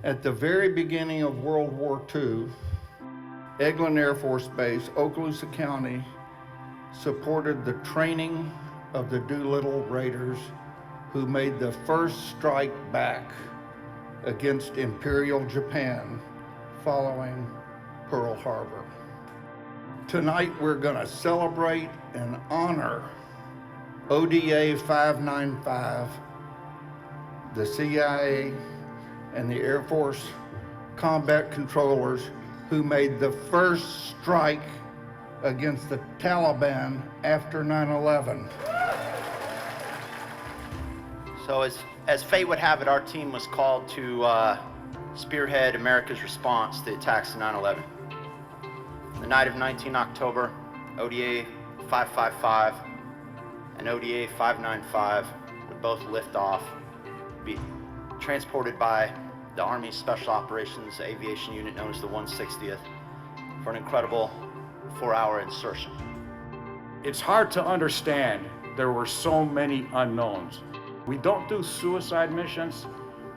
At the very beginning of World War II, Eglin Air Force Base, Okaloosa County, supported the training of the Doolittle Raiders, who made the first strike back against Imperial Japan following Pearl Harbor. Tonight we're going to celebrate and honor ODA 595, the CIA and the Air Force combat controllers who made the first strike against the Taliban after 9/11. So as fate would have it, our team was called to spearhead America's response to the attacks of 9/11. The night of 19 October, ODA 555 and ODA 595 would both lift off, be transported by the Army's Special Operations Aviation Unit known as the 160th for an incredible 4-hour insertion. It's hard to understand. There were so many unknowns. We don't do suicide missions,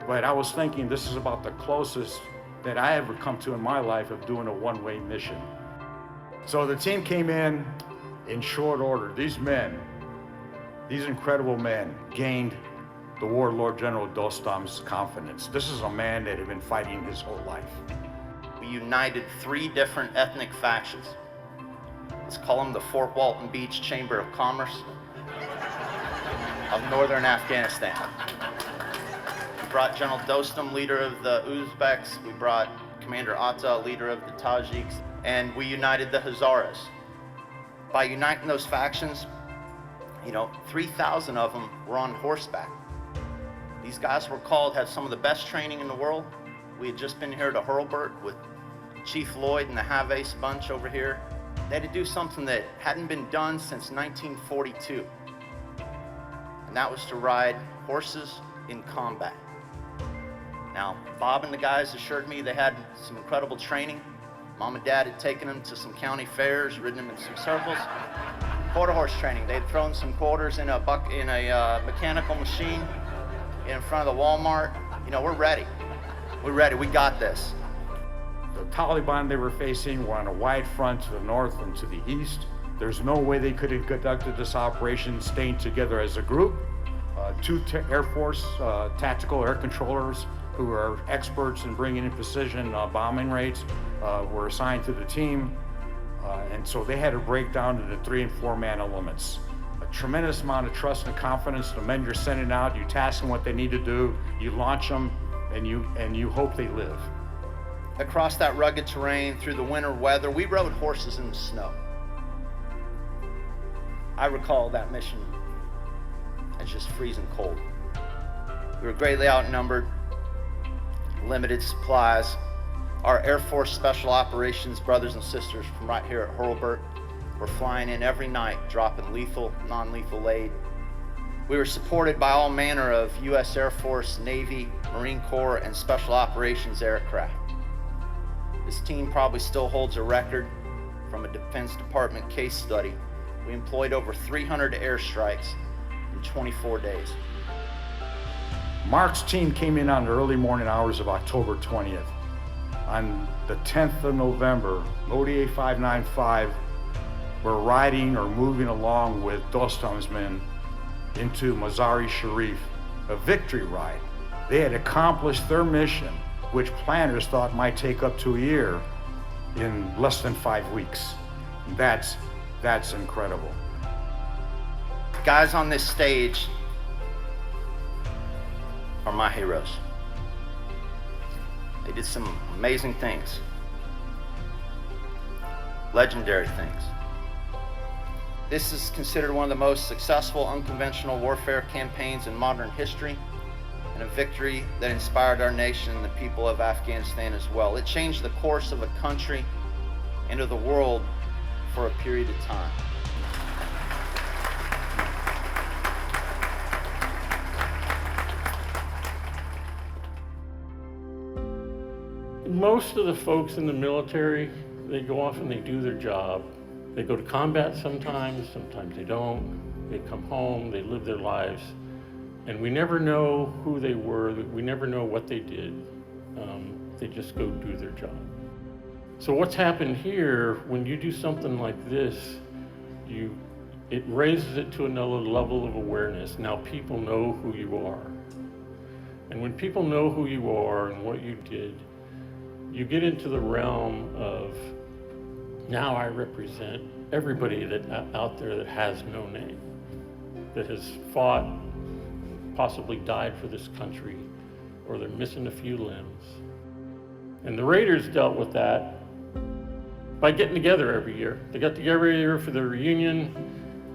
but I was thinking this is about the closest that I ever come to in my life of doing a one-way mission. So the team came in short order. These men, these incredible men, gained the warlord General Dostum's confidence. This is a man that had been fighting his whole life. We united 3 different ethnic factions. Let's call them the Fort Walton Beach Chamber of Commerce of northern Afghanistan. We brought General Dostum, leader of the Uzbeks. We brought Commander Atta, leader of the Tajiks, and we united the Hazaras. By uniting those factions, 3,000 of them were on horseback. These guys were called, had some of the best training in the world. We had just been here to Hurlburt with Chief Lloyd and the Have-Ace bunch over here. They had to do something that hadn't been done since 1942. And that was to ride horses in combat. Now, Bob and the guys assured me they had some incredible training. Mom and Dad had taken them to some county fairs, ridden them in some circles. Quarter horse training. They had thrown some quarters in a mechanical machine in front of the Walmart. We're ready. We're ready. We got this. The Taliban they were facing were on a wide front to the north and to the east. There's no way they could have conducted this operation staying together as a group. 2 Air Force tactical air controllers who are experts in bringing in precision bombing rates were assigned to the team. And so they had to break down into 3- and 4-man elements. A tremendous amount of trust and confidence. The men you're sending out, you task them what they need to do, you launch them, and you hope they live. Across that rugged terrain, through the winter weather, we rode horses in the snow. I recall that mission as just freezing cold. We were greatly outnumbered, limited supplies. Our Air Force Special Operations brothers and sisters from right here at Hurlburt were flying in every night, dropping lethal, non-lethal aid. We were supported by all manner of U.S. Air Force, Navy, Marine Corps, and Special Operations aircraft. This team probably still holds a record from a Defense Department case study. We employed over 300 airstrikes in 24 days. Mark's team came in on the early morning hours of October 20th. On the 10th of November, ODA 595 were riding or moving along with Dostum's men into Mazar-e Sharif, a victory ride. They had accomplished their mission, which planners thought might take up to a year, in less than 5 weeks. That's incredible. Guys on this stage are my heroes. They did some amazing things, legendary things. This is considered one of the most successful unconventional warfare campaigns in modern history, and a victory that inspired our nation and the people of Afghanistan as well. It changed the course of a country and of the world for a period of time. Most of the folks in the military, they go off and they do their job. They go to combat sometimes they don't. They come home, they live their lives, and we never know who they were, we never know what they did. They just go do their job. So what's happened here, when you do something like this, it raises it to another level of awareness. Now people know who you are. And when people know who you are and what you did, you get into the realm of, now I represent everybody out there that has no name, that has fought, possibly died for this country, or they're missing a few limbs. And the Raiders dealt with that by getting together every year. They got together every year for their reunion,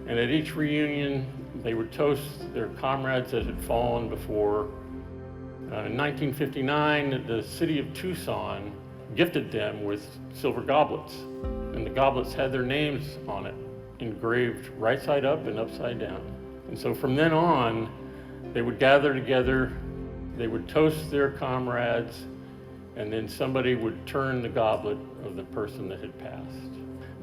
and at each reunion, they would toast their comrades that had fallen before. In 1959, the city of Tucson gifted them with silver goblets, and the goblets had their names on it, engraved right side up and upside down. And so from then on, they would gather together, they would toast their comrades, and then somebody would turn the goblet of the person that had passed.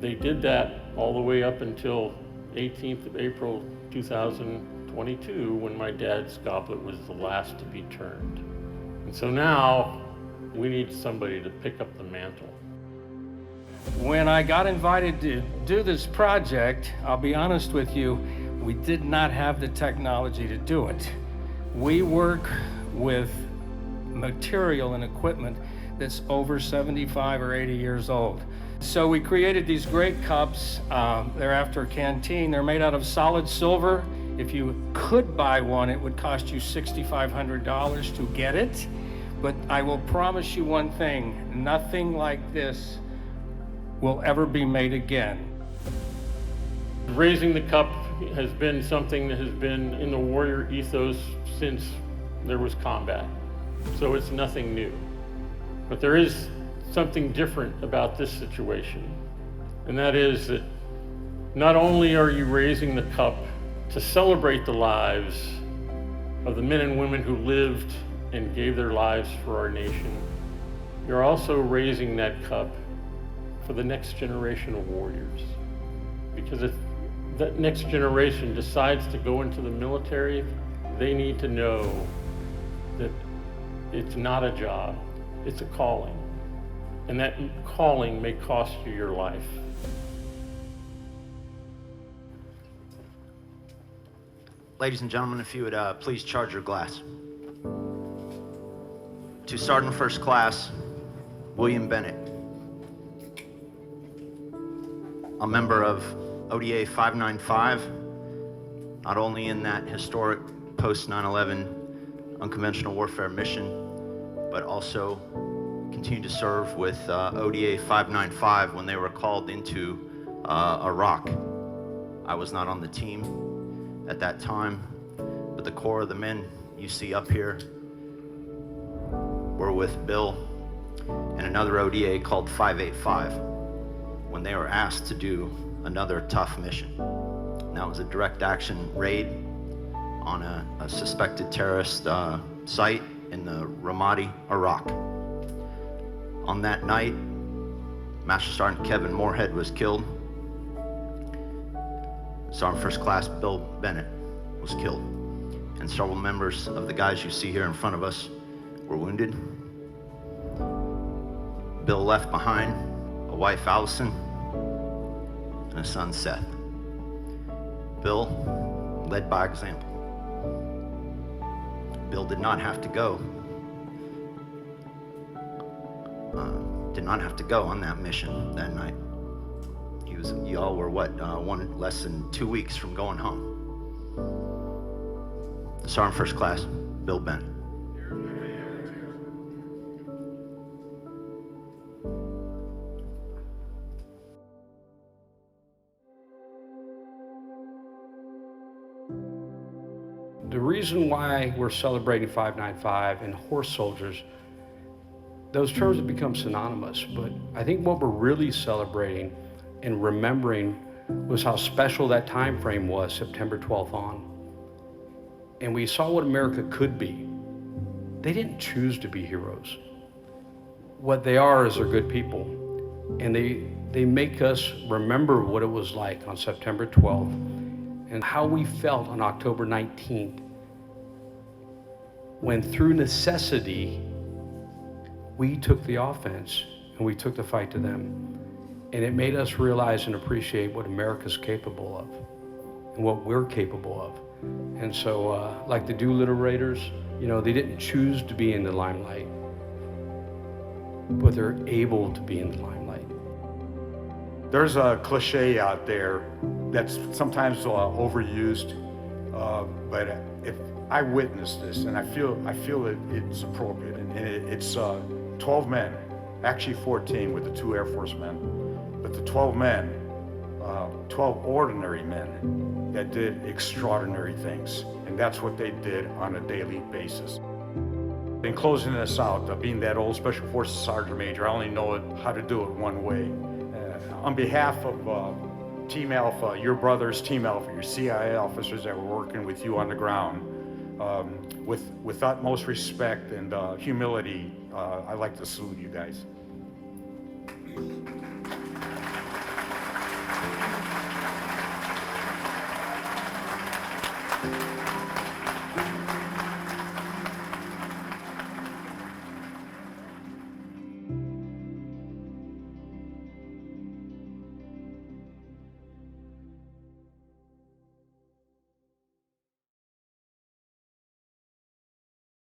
They did that all the way up until 18th of April 2022, when my dad's goblet was the last to be turned. And so now we need somebody to pick up the mantle. When I got invited to do this project, I'll be honest with you, we did not have the technology to do it. We work with material and equipment that's over 75 or 80 years old. So we created these great cups. They're after a canteen. They're made out of solid silver. If you could buy one, it would cost you $6,500 to get it. But I will promise you one thing, nothing like this will ever be made again. Raising the cup has been something that has been in the warrior ethos since there was combat. So it's nothing new. But there is something different about this situation. And that is that not only are you raising the cup to celebrate the lives of the men and women who lived and gave their lives for our nation, you're also raising that cup for the next generation of warriors. Because if that next generation decides to go into the military, they need to know that it's not a job, it's a calling. And that calling may cost you your life. Ladies and gentlemen, if you would please charge your glass. To Sergeant First Class, William Bennett, a member of ODA 595, not only in that historic post 9/11 unconventional warfare mission, but also continued to serve with ODA 595 when they were called into Iraq. I was not on the team at that time, but the core of the men you see up here were with Bill and another ODA called 585 when they were asked to do another tough mission. And that was a direct action raid on a suspected terrorist site in the Ramadi, Iraq. On that night, Master Sergeant Kevin Moorhead was killed. Sergeant First Class Bill Bennett was killed. And several members of the guys you see here in front of us were wounded. Bill left behind a wife, Allison, and a son, Seth. Bill led by example. Bill did not have to go. On that mission that night. Y'all were less than 2 weeks from going home. Sergeant First Class, Bill Bennett. The reason why we're celebrating 595 and horse soldiers, those terms have become synonymous, but I think what we're really celebrating and remembering was how special that time frame was, September 12th on. And we saw what America could be. They didn't choose to be heroes. What they are is they're good people. And they make us remember what it was like on September 12th and how we felt on October 19th, when through necessity, we took the offense and we took the fight to them. And it made us realize and appreciate what America's capable of and what we're capable of. And so, like the Doolittle Raiders, you know, they didn't choose to be in the limelight, but they're able to be in the limelight. There's a cliche out there that's sometimes overused, but if I witnessed this, and I feel it's appropriate, and it's 12 men, actually 14 with the 2 Air Force men, but the 12 men, 12 ordinary men that did extraordinary things, and that's what they did on a daily basis. In closing this out, being that old Special Forces Sergeant Major, I only know how to do it one way. On behalf of Team Alpha, your brothers, Team Alpha, your CIA officers that were working with you on the ground, with utmost respect and humility, I'd like to salute you guys.